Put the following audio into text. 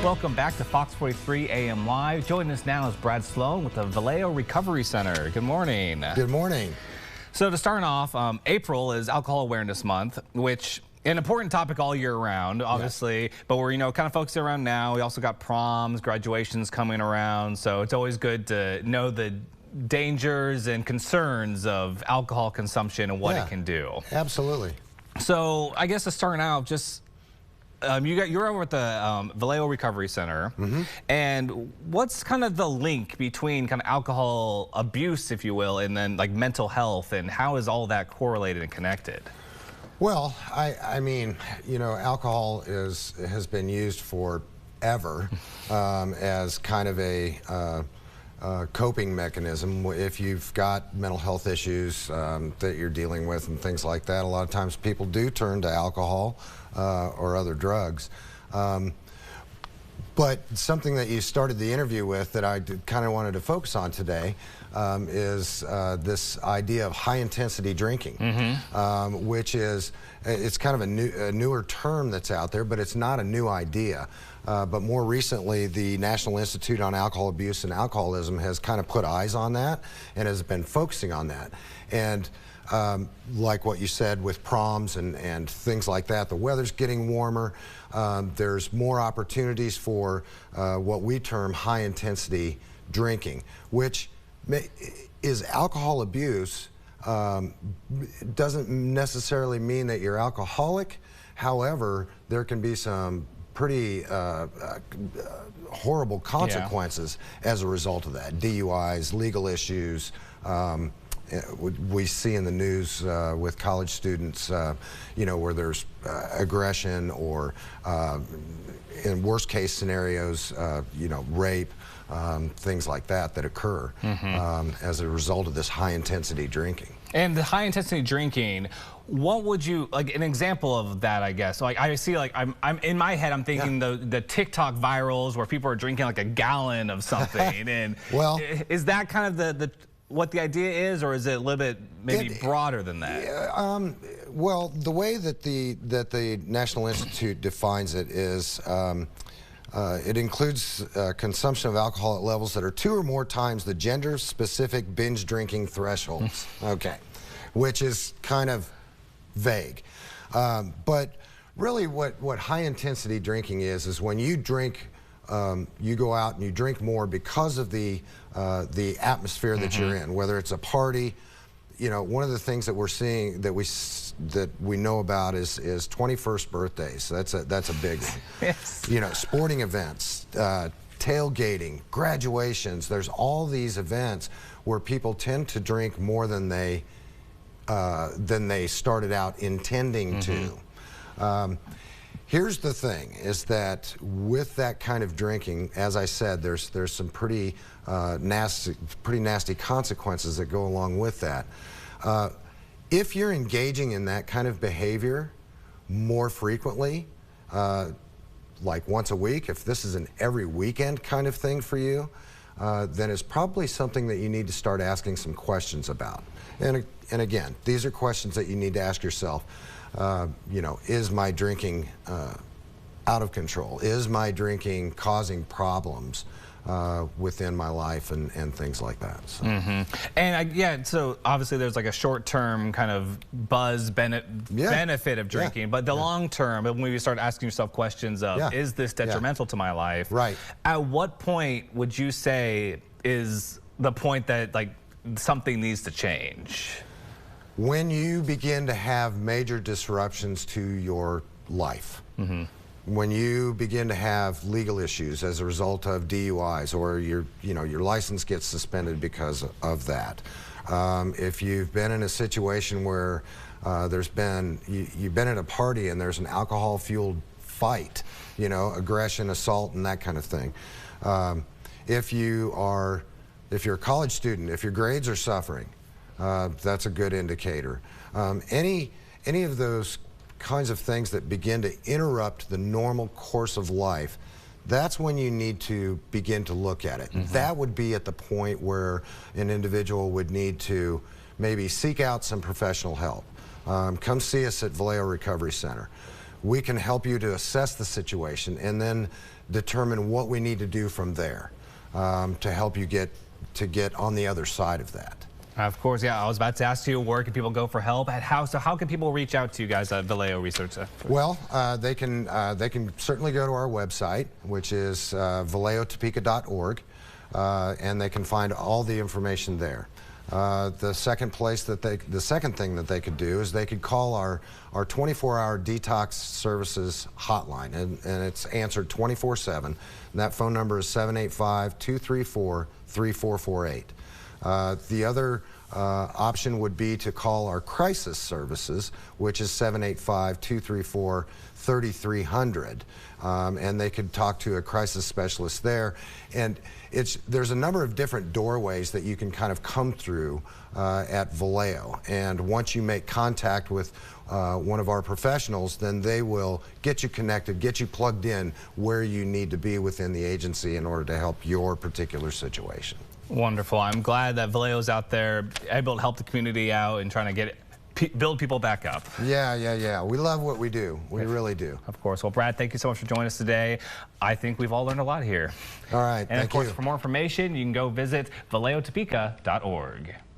Welcome back to Fox 43 AM Live. Joining us now is Brad Sloan with the Valeo Recovery Center. Good morning. Good morning. So to start off, April is Alcohol Awareness Month, which an important topic all year round, obviously, yes. But we're, kind of focusing around now. We also got proms, graduations coming around, so it's always good to know the dangers and concerns of alcohol consumption and what it can do. Absolutely. So I guess to start out, just you're over at the Valeo Recovery Center, and what's kind of the link between kind of alcohol abuse, if you will, and then like mental health, and how is all that correlated and connected? Well, I mean, alcohol has been used forever as kind of a coping mechanism. If you've got mental health issues that you're dealing with and things like that, a lot of times people do turn to alcohol or other drugs. But something that you started the interview with that I kind of wanted to focus on today is this idea of high-intensity drinking, which is, it's kind of a newer term that's out there, but it's not a new idea. But more recently, the National Institute on Alcohol Abuse and Alcoholism has kind of put eyes on that and has been focusing on that. And like what you said with proms and things like that, the weather's getting warmer. There's more opportunities for what we term high-intensity drinking, which is alcohol abuse. Doesn't necessarily mean that you're alcoholic. However, there can be some pretty horrible consequences as a result of that. DUIs, legal issues. We see in the news with college students, where there's aggression or, in worst case scenarios, rape, things like that occur as a result of this high intensity drinking. And the high intensity drinking, what would you, like an example of that, I guess? Like I see, like I'm in my head, I'm thinking the TikTok virals where people are drinking like a gallon of something. And well, is that kind of what the idea is, or is it a little bit maybe broader than that? Well, the way that the National Institute defines it is it includes consumption of alcohol at levels that are 2 or more times the gender-specific binge drinking thresholds. Okay, which is kind of vague. But really what high-intensity drinking is when you drink, you go out and you drink more because of the atmosphere that you're in, whether it's a party. One of the things that we're seeing that we know about is 21st birthdays. That's a big one. Yes. Sporting events, tailgating, graduations. There's all these events where people tend to drink more than they started out intending to. Here's the thing, is that with that kind of drinking, as I said, there's some pretty nasty consequences that go along with that. If you're engaging in that kind of behavior more frequently, like once a week, if this is an every weekend kind of thing for you, then it's probably something that you need to start asking some questions about. And again, these are questions that you need to ask yourself. Is my drinking out of control? Is my drinking causing problems within my life and things like that? So. And so obviously there's like a short-term kind of benefit of drinking, but the long-term, when you start asking yourself questions of, is this detrimental to my life? Right. At what point would you say is the point that like something needs to change? When you begin to have major disruptions to your life, when you begin to have legal issues as a result of DUIs, or your license gets suspended because of that. If you've been in a situation where you've been at a party and there's an alcohol-fueled fight, aggression, assault, and that kind of thing. If you're a college student, if your grades are suffering, that's a good indicator. Any of those kinds of things that begin to interrupt the normal course of life, that's when you need to begin to look at it. That would be at the point where an individual would need to maybe seek out some professional help. Come see us at Valeo Recovery Center. we can help you to assess the situation and then determine what we need to do from there to help you get on the other side of that. Of course, yeah. I was about to ask you, where can people go for help? So how can people reach out to you guys at Valeo Research? Well, they can certainly go to our website, which is valeotopeka.org, and they can find all the information there. The second thing that they could do is they could call our 24-hour detox services hotline, and it's answered 24/7. And that phone number is 785-234-3448. The other option would be to call our crisis services, which is 785-234-3300, and they could talk to a crisis specialist there. And there's a number of different doorways that you can kind of come through at Valeo, and once you make contact with one of our professionals, then they will get you connected, get you plugged in where you need to be within the agency in order to help your particular situation. Wonderful. I'm glad that Valeo's out there able to help the community out and trying to build people back up. Yeah. We love what we do. We really do. Of course. Well, Brad, thank you so much for joining us today. I think we've all learned a lot here. All right. And of course, you. for more information, you can go visit valeotopeka.org.